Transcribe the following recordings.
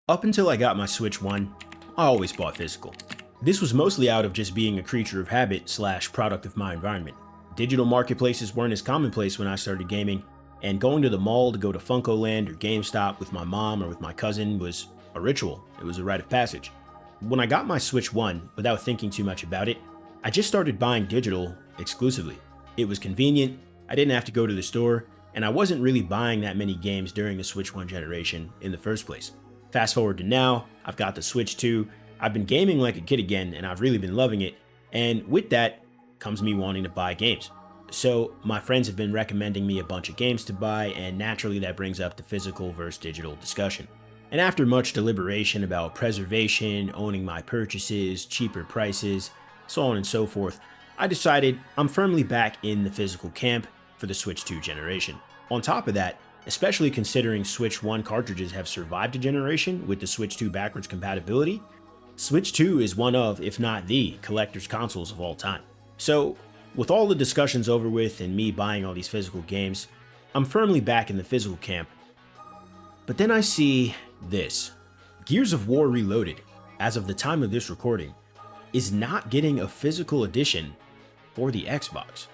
Up until I got my Switch 1, I always bought physical. This was mostly out of just being a creature of habit / product of my environment. Digital marketplaces weren't as commonplace when I started gaming, and going to the mall to go to Funko Land or GameStop with my mom or with my cousin was a ritual. It was a rite of passage. When I got my Switch 1, without thinking too much about it, I just started buying digital exclusively. It was convenient, I didn't have to go to the store, and I wasn't really buying that many games during the Switch 1 generation in the first place. Fast forward to now, I've got the Switch 2, I've been gaming like a kid again, and I've really been loving it, and with that comes me wanting to buy games. So my friends have been recommending me a bunch of games to buy, and naturally that brings up the physical versus digital discussion. And after much deliberation about preservation, owning my purchases, cheaper prices, so on and so forth, I decided I'm firmly back in the physical camp for the Switch 2 generation. On top of that, especially considering Switch 1 cartridges have survived a generation with the Switch 2 backwards compatibility, Switch 2 is one of, if not the, collector's consoles of all time. So, with all the discussions over with and me buying all these physical games, I'm firmly back in the physical camp. But then I see this. Gears of War Reloaded, as of the time of this recording, is not getting a physical edition for the Xbox.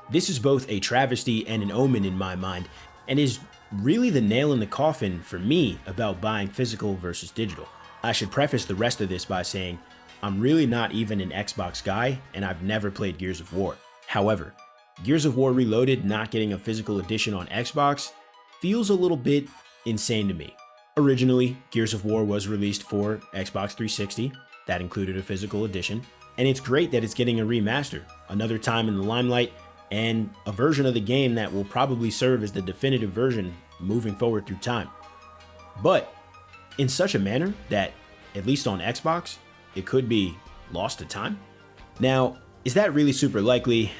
This is both a travesty and an omen in my mind, and is really the nail in the coffin for me about buying physical versus digital. I should preface the rest of this by saying I'm really not even an Xbox guy, and I've never played Gears of War. However, Gears of War Reloaded not getting a physical edition on Xbox feels a little bit insane to me. Originally, Gears of War was released for Xbox 360, that included a physical edition, and it's great that it's getting a remaster, another time in the limelight, and a version of the game that will probably serve as the definitive version moving forward through time. But in such a manner that, at least on Xbox, it could be lost to time? Now, is that really super likely?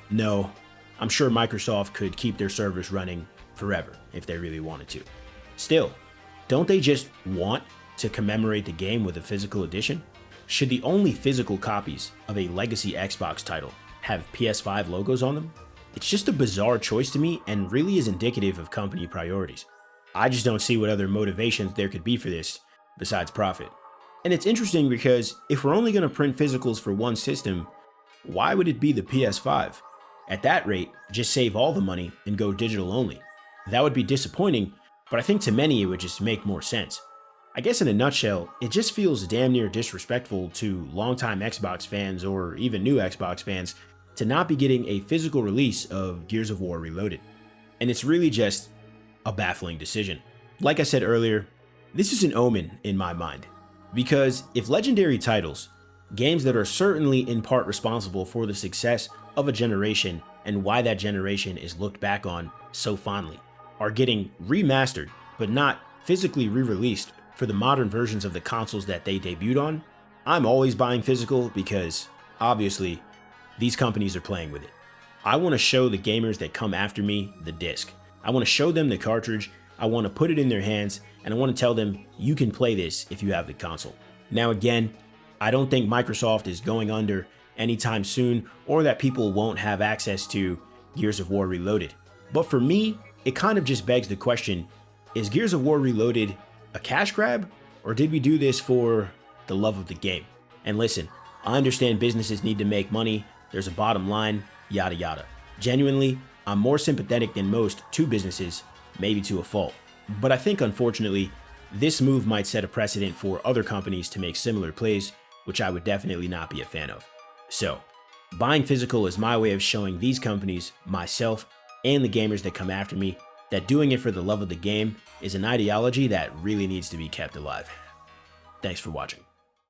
No. I'm sure Microsoft could keep their servers running forever if they really wanted to. Still, don't they just want to commemorate the game with a physical edition? Should the only physical copies of a legacy Xbox title have PS5 logos on them? It's just a bizarre choice to me and really is indicative of company priorities. I just don't see what other motivations there could be for this besides profit. And it's interesting because if we're only going to print physicals for one system, why would it be the PS5? At that rate, just save all the money and go digital only. That would be disappointing, but I think to many it would just make more sense. I guess in a nutshell, it just feels damn near disrespectful to longtime Xbox fans or even new Xbox fans to not be getting a physical release of Gears of War Reloaded. And it's really just a baffling decision. Like I said earlier, this is an omen in my mind. Because if legendary titles, games that are certainly in part responsible for the success of a generation and why that generation is looked back on so fondly, are getting remastered but not physically re-released for the modern versions of the consoles that they debuted on, I'm always buying physical because, obviously, these companies are playing with it. I want to show the gamers that come after me the disc. I want to show them the cartridge, I want to put it in their hands, and I want to tell them you can play this if you have the console. Now again, I don't think Microsoft is going under anytime soon or that people won't have access to Gears of War Reloaded. But for me, it kind of just begs the question, is Gears of War Reloaded a cash grab, or did we do this for the love of the game? And listen, I understand businesses need to make money, there's a bottom line, yada yada. Genuinely, I'm more sympathetic than most to businesses, maybe to a fault. But I think unfortunately, this move might set a precedent for other companies to make similar plays, which I would definitely not be a fan of. So, buying physical is my way of showing these companies, myself, and the gamers that come after me that doing it for the love of the game is an ideology that really needs to be kept alive. Thanks for watching.